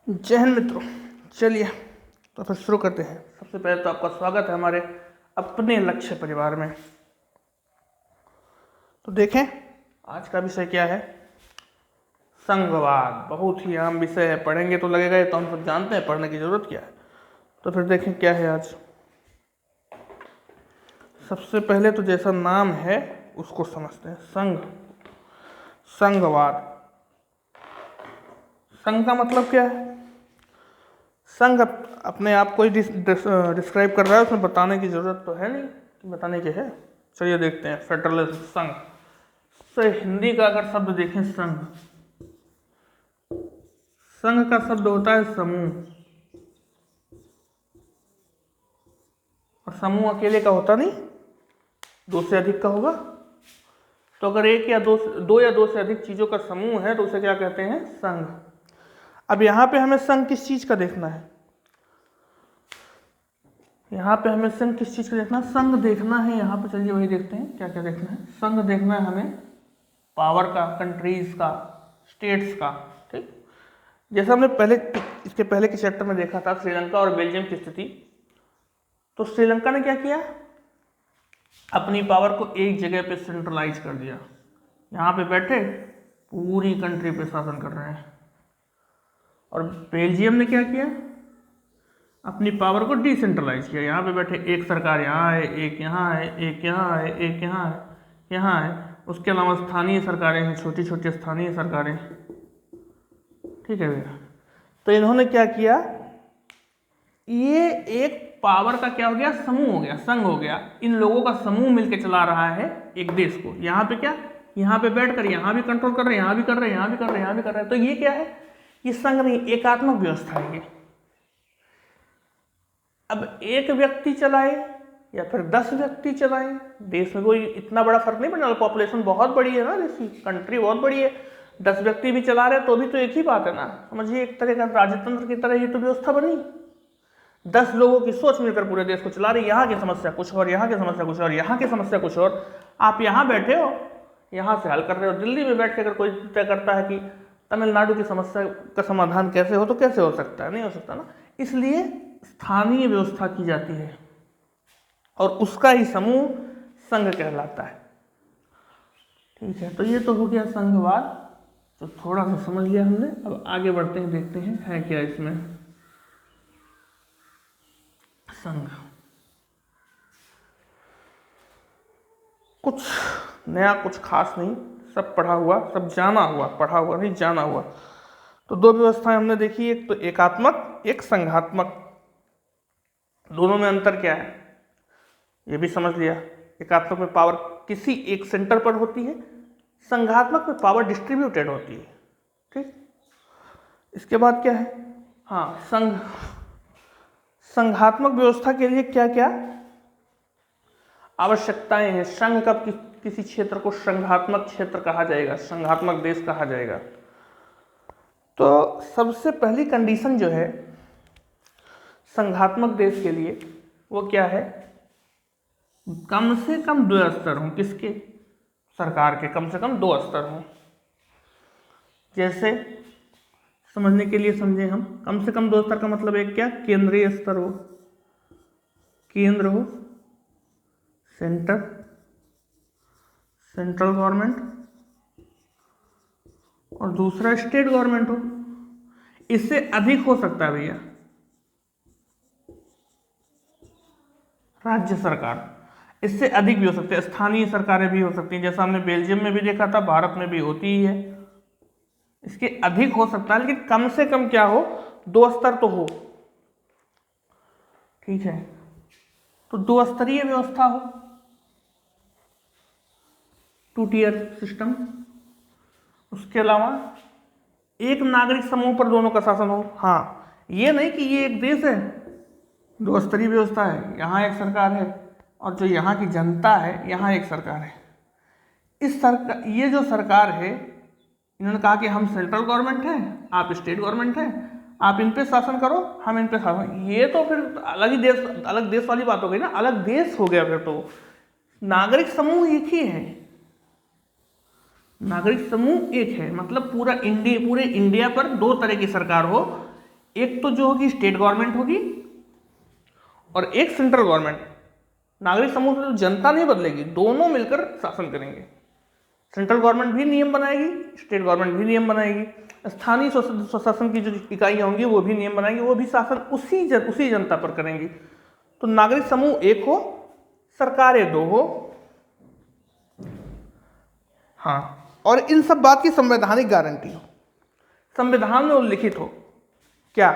जय हिंद मित्रों। चलिए तो फिर शुरू करते हैं। सबसे पहले तो आपका स्वागत है हमारे अपने लक्ष्य परिवार में। तो देखें आज का विषय क्या है। संघवाद बहुत ही आम विषय है, पढ़ेंगे तो लगेगा ये तो हम सब जानते हैं, पढ़ने की जरूरत क्या है। तो फिर देखें क्या है आज। सबसे पहले तो जैसा नाम है उसको समझते हैं। संघवाद। संघ का मतलब क्या है। संघ अपने आप को ही डिस्क्राइब कर रहा है, उसमें बताने की जरूरत तो है नहीं कि बताने की है। चलिए देखते हैं। फेडरलिज्म, संघ। तो हिंदी का अगर शब्द देखें संघ, संघ का शब्द होता है समूह, और समूह अकेले का होता नहीं, दो से अधिक का होगा। तो अगर एक या दो या दो से अधिक चीजों का समूह है तो उसे क्या कहते हैं, संघ। अब यहाँ पे हमें संघ किस चीज का देखना है, यहाँ पे हमें संघ किस चीज का देखना है, संघ देखना है। यहाँ पे चलिए वही देखते हैं क्या क्या देखना है। संघ देखना है हमें पावर का, कंट्रीज का, स्टेट्स का। ठीक, जैसा हमने इसके पहले के चैप्टर में देखा था श्रीलंका और बेल्जियम की स्थिति। तो श्रीलंका ने क्या किया, अपनी पावर को एक जगह पे सेंट्रलाइज कर दिया। यहाँ पे बैठे पूरी कंट्री पे शासन कर रहे हैं। और बेल्जियम ने क्या किया, अपनी पावर को डिसेंट्रलाइज किया। यहाँ पे बैठे एक सरकार यहाँ है, एक यहाँ है, एक यहाँ है, एक यहाँ है, यहाँ है। उसके अलावा स्थानीय सरकारें हैं, छोटी छोटी स्थानीय सरकारें। ठीक है भैया। तो इन्होंने क्या किया, ये एक पावर का क्या हो गया, समूह हो गया, संघ हो गया। इन लोगों का समूह मिलकर चला रहा है एक देश को। यहाँ पे क्या, यहाँ पे बैठकर यहाँ भी कंट्रोल कर रहे हैं, यहाँ भी कर रहे हैं, यहाँ भी कर रहे हैं, यहाँ भी कर रहे हैं। तो ये क्या है, ये संघ नहीं, एकात्मक व्यवस्था है ये। अब एक व्यक्ति चलाए या फिर 10 व्यक्ति चलाए, देश में कोई इतना बड़ा फर्क नहीं पड़ने वाला। पॉपुलेशन बहुत बड़ी है ना, देश की कंट्री बहुत बड़ी है। 10 व्यक्ति भी चला रहे तो भी तो एक ही बात है ना, समझिए एक तरह का राजतंत्र की तरह ये तो व्यवस्था बनी। 10 लोगों की सोच मिलकर पूरे देश को चला रही। यहाँ की समस्या कुछ और, यहाँ की समस्या कुछ और, यहाँ की समस्या कुछ और। आप यहाँ बैठे हो, यहाँ से हल कर रहे हो। दिल्ली में बैठ के अगर कोई तय करता है कि तमिलनाडु की समस्या का समाधान कैसे हो, तो कैसे हो सकता है, नहीं हो सकता ना। इसलिए स्थानीय व्यवस्था की जाती है और उसका ही समूह संघ कहलाता है। ठीक है, तो ये तो हो गया संघवाद, तो थोड़ा सा समझ लिया हमने। अब आगे बढ़ते हैं, देखते हैं है क्या इसमें संघ। कुछ नया कुछ खास नहीं, सब पढ़ा हुआ, सब जाना हुआ, पढ़ा हुआ नहीं जाना हुआ। तो दो व्यवस्थाएं हमने देखी, एक तो एकात्मक, एक संघात्मक। दोनों में अंतर क्या है ये भी समझ लिया। एकात्मक में पावर किसी एक सेंटर पर होती है, संघात्मक में पावर डिस्ट्रीब्यूटेड होती है। ठीक, इसके बाद क्या है, हाँ संघात्मक व्यवस्था के लिए क्या क्या आवश्यकताएं हैं। संघ का किसी क्षेत्र को संघात्मक क्षेत्र कहा जाएगा, संघात्मक देश कहा जाएगा। तो सबसे पहली कंडीशन जो है संघात्मक देश के लिए वो क्या है, कम से कम 2 स्तर हों। किसके, सरकार के कम से कम 2 स्तर हों। जैसे समझने के लिए समझे हम, कम से कम 2 स्तर का मतलब एक क्या, केंद्रीय स्तर हो, केंद्र हो, सेंट्रल गवर्नमेंट, और दूसरा स्टेट गवर्नमेंट हो। इससे अधिक हो सकता है भैया राज्य सरकार, इससे अधिक भी हो सकते हैं, स्थानीय सरकारें भी हो सकती हैं। जैसा हमने बेल्जियम में भी देखा था, भारत में भी होती ही है। इसके अधिक हो सकता है, लेकिन कम से कम क्या हो, 2 स्तर तो हो। ठीक है, तो 2 स्तरीय व्यवस्था हो, 2 टियर सिस्टम। उसके अलावा एक नागरिक समूह पर दोनों का शासन हो। हाँ, ये नहीं कि ये एक देश है, 2 स्तरीय व्यवस्था है, यहाँ एक सरकार है और जो यहाँ की जनता है यहाँ एक सरकार है। ये जो सरकार है, इन्होंने कहा कि हम सेंट्रल गवर्नमेंट हैं, आप स्टेट गवर्नमेंट हैं, आप इन पे शासन करो, हम इन पे शासन। ये तो फिर अलग देश वाली बात हो गई ना, अलग देश हो गया। फिर तो नागरिक समूह एक ही है, नागरिक समूह एक है, मतलब पूरे इंडिया पर 2 तरह की सरकार हो। एक तो जो होगी स्टेट गवर्नमेंट होगी और एक सेंट्रल गवर्नमेंट। नागरिक समूह से जो जनता नहीं बदलेगी, दोनों मिलकर शासन करेंगे। सेंट्रल गवर्नमेंट भी नियम बनाएगी, स्टेट गवर्नमेंट भी नियम बनाएगी, स्थानीय स्वशासन की जो इकाइयाँ होंगी वो भी नियम बनाएंगी, वो भी शासन उसी जनता पर करेंगी। तो नागरिक समूह एक हो, सरकारें दो हो। हाँ, और इन सब बात की संवैधानिक गारंटी हो, संविधान में उल्लिखित हो। क्या?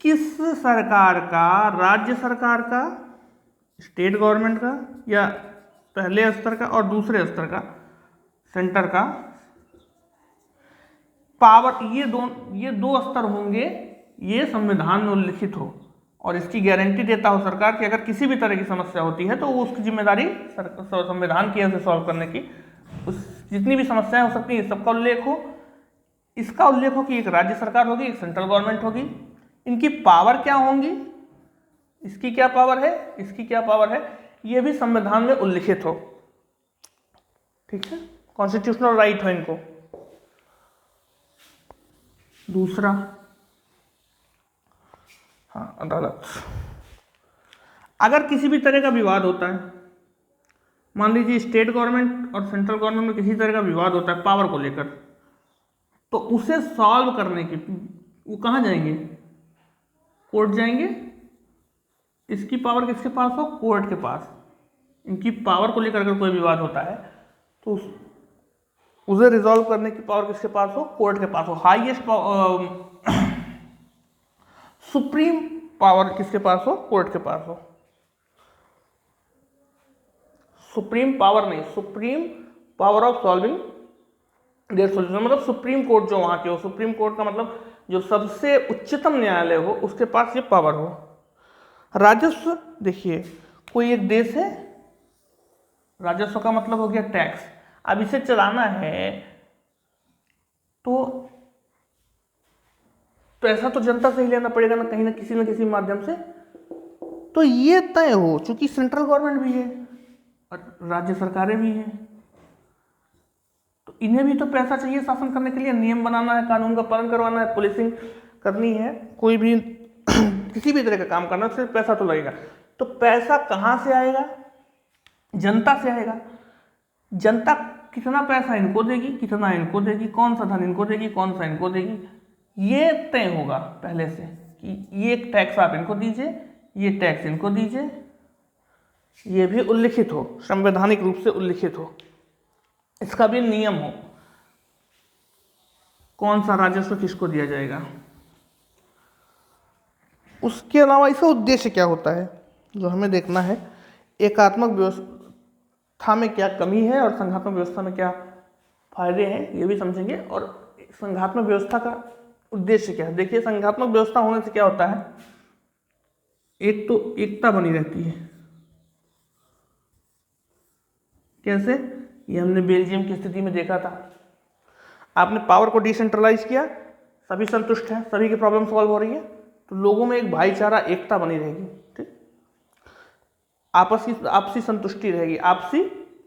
किस सरकार का, राज्य सरकार का, स्टेट गवर्नमेंट का, या पहले स्तर का और दूसरे स्तर का, सेंटर का पावर, ये दो स्तर होंगे, ये संविधान में उल्लिखित हो और इसकी गारंटी देता हो सरकार कि अगर किसी भी तरह की समस्या होती है तो वो उसकी जिम्मेदारी संविधान की है उसे सॉल्व करने की। उस जितनी भी समस्याएं हो सकती हैं सबका उल्लेख हो। इसका उल्लेख हो कि एक राज्य सरकार होगी, एक सेंट्रल गवर्नमेंट होगी। इनकी पावर क्या होंगी, इसकी क्या पावर है, इसकी क्या पावर है, ये भी संविधान में उल्लिखित हो। ठीक है, कॉन्स्टिट्यूशनल राइट हो इनको। दूसरा, हाँ, अदालत। अगर किसी भी तरह का विवाद होता है, मान लीजिए स्टेट गवर्नमेंट और सेंट्रल गवर्नमेंट में किसी तरह का विवाद होता है पावर को लेकर, तो उसे सॉल्व करने की वो कहाँ जाएंगे? कोर्ट जाएंगे। इसकी पावर किसके पास हो? कोर्ट के पास। इनकी पावर को लेकर अगर कोई विवाद होता है तो उसे रिजॉल्व करने की पावर किसके पास हो? कोर्ट के पास हो। हाईएस्ट सुप्रीम पावर किसके पास हो? कोर्ट के पास हो। सुप्रीम पावर नहीं, supreme power of solving their solution, मतलब सुप्रीम कोर्ट जो वहां के हो। सुप्रीम कोर्ट का मतलब जो सबसे उच्चतम न्यायालय हो, उसके पास ये पावर हो। राजस्व, देखिए कोई एक देश है, राजस्व का मतलब हो गया टैक्स। अब इसे चलाना है तो पैसा तो जनता से ही लेना पड़ेगा ना, कहीं ना किसी माध्यम से। तो ये तय हो, चूंकि सेंट्रल गवर्नमेंट भी है और राज्य सरकारें भी हैं, तो इन्हें भी तो पैसा चाहिए शासन करने के लिए। नियम बनाना है, कानून का पालन करवाना है, पुलिसिंग करनी है, कोई भी किसी भी तरह का काम करना है, उससे पैसा तो लगेगा। तो पैसा कहाँ से आएगा? जनता से आएगा। जनता कितना पैसा इनको देगी, कितना इनको देगी, कौन सा धन इनको देगी, कौन सा इनको देगी, ये तय होगा पहले से कि ये टैक्स आप इनको दीजिए, ये टैक्स इनको दीजिए। ये भी उल्लिखित हो, संवैधानिक रूप से उल्लिखित हो, इसका भी नियम हो, कौन सा राजस्व किसको दिया जाएगा। उसके अलावा इसका उद्देश्य क्या होता है जो हमें देखना है। एकात्मक व्यवस्था में क्या कमी है और संघात्मक व्यवस्था में क्या फायदे हैं, ये भी समझेंगे। और संघात्मक व्यवस्था का उद्देश्य क्या है। देखिए, संघात्मक व्यवस्था होने से क्या होता है, एक तो एकता बनी रहती है। कैसे? ये हमने बेल्जियम की स्थिति में देखा था। आपने पावर को डिसेंट्रलाइज किया, सभी संतुष्ट हैं, सभी की प्रॉब्लम सॉल्व हो रही है, तो लोगों में एक भाईचारा, एकता बनी रहेगी। ठीक, आपसी संतुष्टि रहेगी, आपसी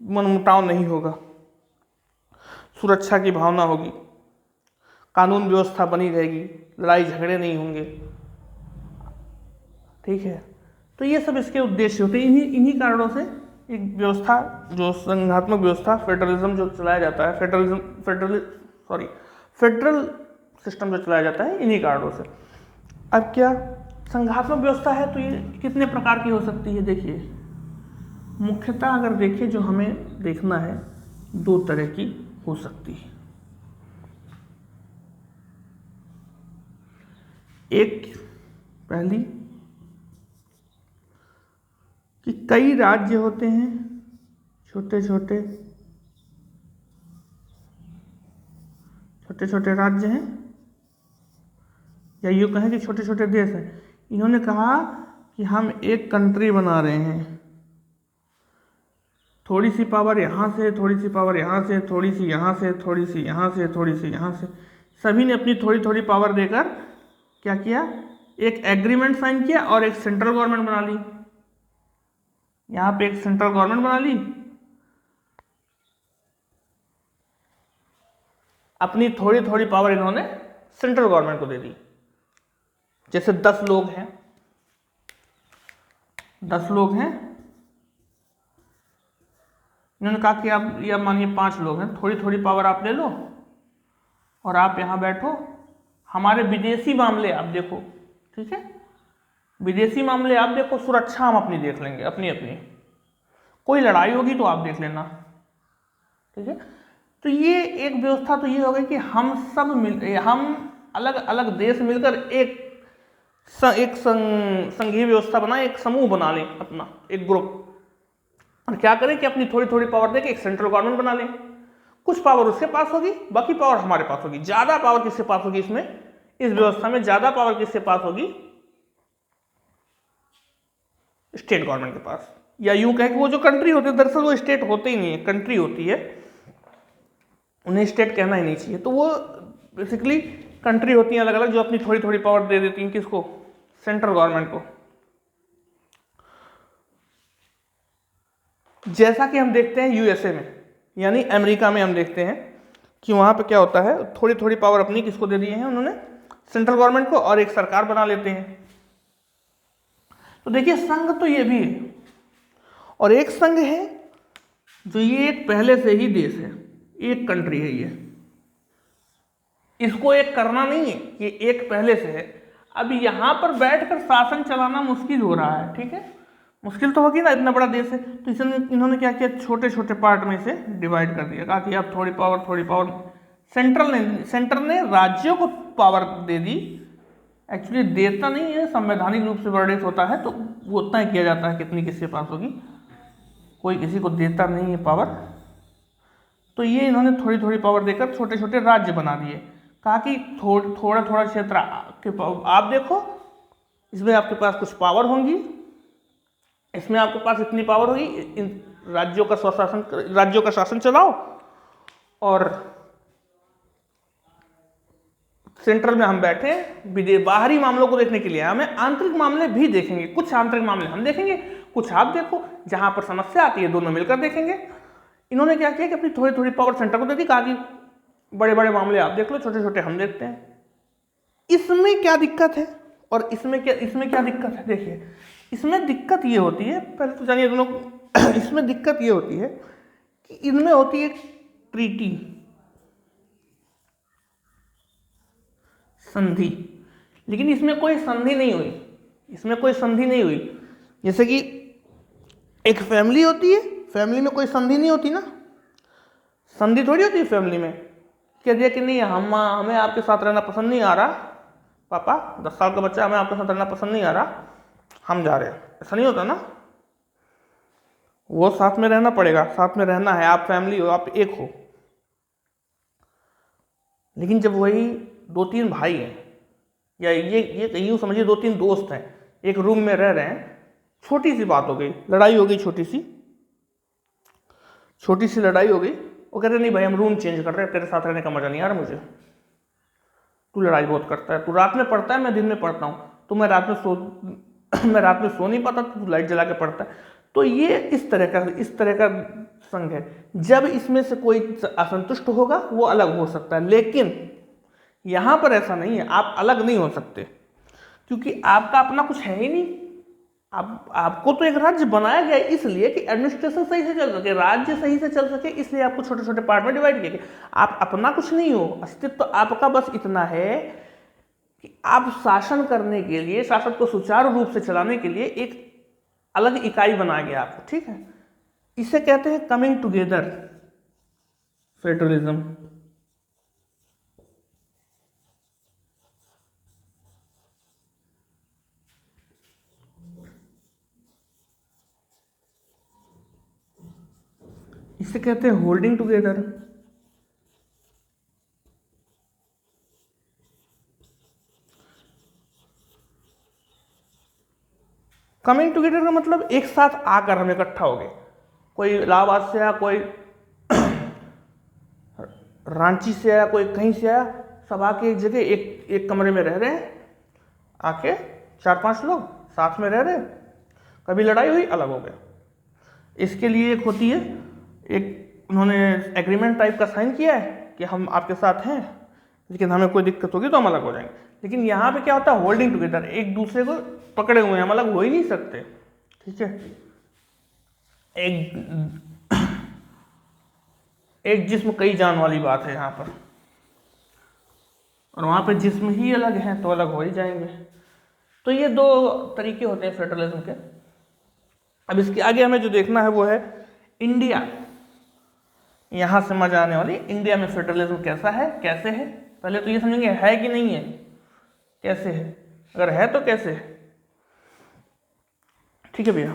मनमुटाव नहीं होगा, सुरक्षा की भावना होगी, कानून व्यवस्था बनी रहेगी, लड़ाई झगड़े नहीं होंगे। ठीक है, तो ये सब इसके उद्देश्य होते हैं। इन्हीं कारणों से एक व्यवस्था, जो संघात्मक व्यवस्था, फेडरलिज्म जो चलाया जाता है, फेडरल सिस्टम जो चलाया जाता है, इन्हीं कारणों से। अब क्या संघात्मक व्यवस्था है तो ये कितने प्रकार की हो सकती है? देखिए, मुख्यतः अगर देखें जो हमें देखना है, दो तरह की हो सकती है। एक, पहली कि कई राज्य होते हैं, छोटे छोटे राज्य हैं, या यूँ कहें कि छोटे छोटे देश हैं। इन्होंने कहा कि हम एक कंट्री बना रहे हैं, थोड़ी सी पावर यहाँ से, थोड़ी सी पावर यहाँ से, थोड़ी सी यहाँ से, थोड़ी सी यहाँ से, थोड़ी सी यहाँ से, सभी ने अपनी थोड़ी थोड़ी पावर देकर क्या किया, एक एग्रीमेंट साइन किया और एक सेंट्रल गवर्नमेंट बना ली। यहाँ पे एक सेंट्रल गवर्नमेंट बना ली, अपनी थोड़ी थोड़ी पावर इन्होंने सेंट्रल गवर्नमेंट को दे दी। जैसे 10 लोग हैं, 10 लोग हैं, इन्होंने कहा कि आप या मानिए 5 लोग हैं, थोड़ी थोड़ी पावर आप ले लो और आप यहाँ बैठो, हमारे विदेशी मामले आप देखो, ठीक है, विदेशी मामले आप देखो, सुरक्षा हम अपनी देख लेंगे, अपनी अपनी, कोई लड़ाई होगी तो आप देख लेना, ठीक है। तो ये एक व्यवस्था तो ये हो गई कि हम सब हम अलग अलग देश मिलकर एक संघीय व्यवस्था बनाए, एक समूह बना लें अपना, एक ग्रुप, और क्या करें कि अपनी थोड़ी थोड़ी पावर देके एक सेंट्रल गवर्नमेंट बना लें। कुछ पावर उसके पास होगी, बाकी पावर हमारे पास होगी। ज्यादा पावर किसके पास होगी इसमें, इस व्यवस्था में ज्यादा पावर किसके पास होगी, स्टेट गवर्नमेंट के पास। या यूं कहें कि वो जो कंट्री होती है, दरअसल वो स्टेट होते ही नहीं है, कंट्री होती है, उन्हें स्टेट कहना ही नहीं चाहिए। तो वो बेसिकली कंट्री होती हैं अलग अलग, जो अपनी थोड़ी थोड़ी पावर दे देती हैं किसको, सेंट्रल गवर्नमेंट को। जैसा कि हम देखते हैं यूएसए में, यानी अमेरिका में हम देखते हैं कि वहां पे क्या होता है, थोड़ी थोड़ी पावर अपनी किसको दे दी है उन्होंने, सेंट्रल गवर्नमेंट को, और एक सरकार बना लेते हैं। तो देखिए संघ तो ये भी है, और एक संघ है जो ये एक पहले से ही देश है, एक कंट्री है ये, इसको एक करना नहीं है, ये एक पहले से है। अब यहां पर बैठकर शासन चलाना मुश्किल हो रहा है, ठीक है, मुश्किल तो होगी ना, इतना बड़ा देश है। तो इन्होंने क्या किया, छोटे छोटे पार्ट में से डिवाइड कर दिया, कहा कि अब थोड़ी पावर सेंटर ने राज्यों को पावर दे दी। एक्चुअली देता नहीं है, संवैधानिक रूप से वर्णित होता है, तो वो उतना ही किया जाता है कितनी किसके पास होगी, कोई किसी को देता नहीं है पावर। तो ये इन्होंने थोड़ी थोड़ी पावर देकर छोटे छोटे राज्य बना दिए, कहा कि थोड़ा थोड़ा क्षेत्र आप देखो, इसमें आपके पास कुछ पावर होंगी, इसमें आपके पास इतनी पावर होगी, इन राज्यों का स्वशासन, राज्यों का शासन चलाओ, और सेंट्रल में हम बैठे बाहरी मामलों को देखने के लिए, हमें आंतरिक मामले भी देखेंगे, कुछ आंतरिक मामले हम देखेंगे, कुछ आप देखो, जहां पर समस्या आती है दोनों मिलकर देखेंगे। इन्होंने क्या किया कि अपनी थोड़ी थोड़ी पावर सेंटर को दे दी, कहा कि बड़े बड़े मामले आप देख लो, छोटे छोटे हम देखते हैं। इसमें क्या दिक्कत है और इसमें क्या दिक्कत है, देखिए इसमें दिक्कत ये होती है, पहले तो जानिए दोनों इसमें दिक्कत ये होती है कि इनमें होती है ट्रीटी, संधि, लेकिन इसमें कोई संधि नहीं हुई, इसमें कोई संधि नहीं हुई। जैसे कि एक फैमिली होती है, फैमिली में कोई संधि नहीं होती ना, संधि थोड़ी होती है फैमिली में, कह दिया कि नहीं हमें आपके साथ रहना पसंद नहीं आ रहा, पापा 10 साल का बच्चा, हमें आपके साथ रहना पसंद नहीं आ रहा, हम जा रहे हैं, ऐसा नहीं होता ना, वो साथ में रहना पड़ेगा, साथ में रहना है, आप फैमिली हो, आप एक हो। लेकिन जब वही 2-3 भाई हैं, या ये यूँ समझिए 2-3 दोस्त हैं, एक रूम में रह रहे हैं, छोटी सी बात हो गई, लड़ाई हो गई, छोटी सी लड़ाई हो गई, वो कहते नहीं भाई हम रूम चेंज कर रहे हैं, तेरे साथ रहने का मजा नहीं आ रहा मुझे, तू लड़ाई बहुत करता है, तू रात में पढ़ता है, मैं दिन में पढ़ता हूँ, तो मैं रात में सो नहीं पाता, तू लाइट जला के पढ़ता है। तो ये इस तरह का संघ है। जब इसमें से कोई असंतुष्ट होगा वो अलग हो सकता है, लेकिन यहां पर ऐसा नहीं है, आप अलग नहीं हो सकते, क्योंकि आपका अपना कुछ है ही नहीं। आपको तो एक राज्य बनाया गया इसलिए कि एडमिनिस्ट्रेशन सही से चल सके, राज्य सही से चल सके, इसलिए आपको छोटे छोटे पार्ट में डिवाइड किया गया। आप अपना कुछ नहीं हो, अस्तित्व आपका बस इतना है कि आप शासन करने के लिए, शासन को सुचारू रूप से चलाने के लिए एक अलग इकाई बनाया गया आपको, ठीक है। इसे कहते हैं कमिंग टुगेदर फेडरलिज्म। इसे कहते हैं होल्डिंग टुगेदर। कमिंग टुगेदर का मतलब एक साथ आकर हम इकट्ठा हो गए, कोई इलाहाबाद से आया, कोई रांची से आया, कोई कहीं से आया, सब आके एक जगह एक कमरे में रह रहे हैं, आके 4-5 लोग साथ में रह रहे, कभी लड़ाई हुई अलग हो गए। इसके लिए एक होती है, एक उन्होंने एग्रीमेंट टाइप का साइन किया है कि हम आपके साथ हैं, लेकिन हमें कोई दिक्कत होगी तो हम अलग हो जाएंगे। लेकिन यहाँ पे क्या होता है, होल्डिंग टुगेदर, एक दूसरे को पकड़े हुए हैं, हम अलग हो ही नहीं सकते, ठीक है। एक जिस्म कई जान वाली बात है यहाँ पर, और वहाँ पे जिस्म ही अलग हैं तो अलग हो ही जाएंगे। तो ये दो तरीके होते हैं फेडरलिज्म के। अब इसके आगे हमें जो देखना है वो है इंडिया, यहाँ समझ आने वाली इंडिया में फेडरलिज्म कैसा है, कैसे है। पहले तो ये समझेंगे है कि नहीं है, कैसे है, अगर है तो कैसे है, ठीक है भैया।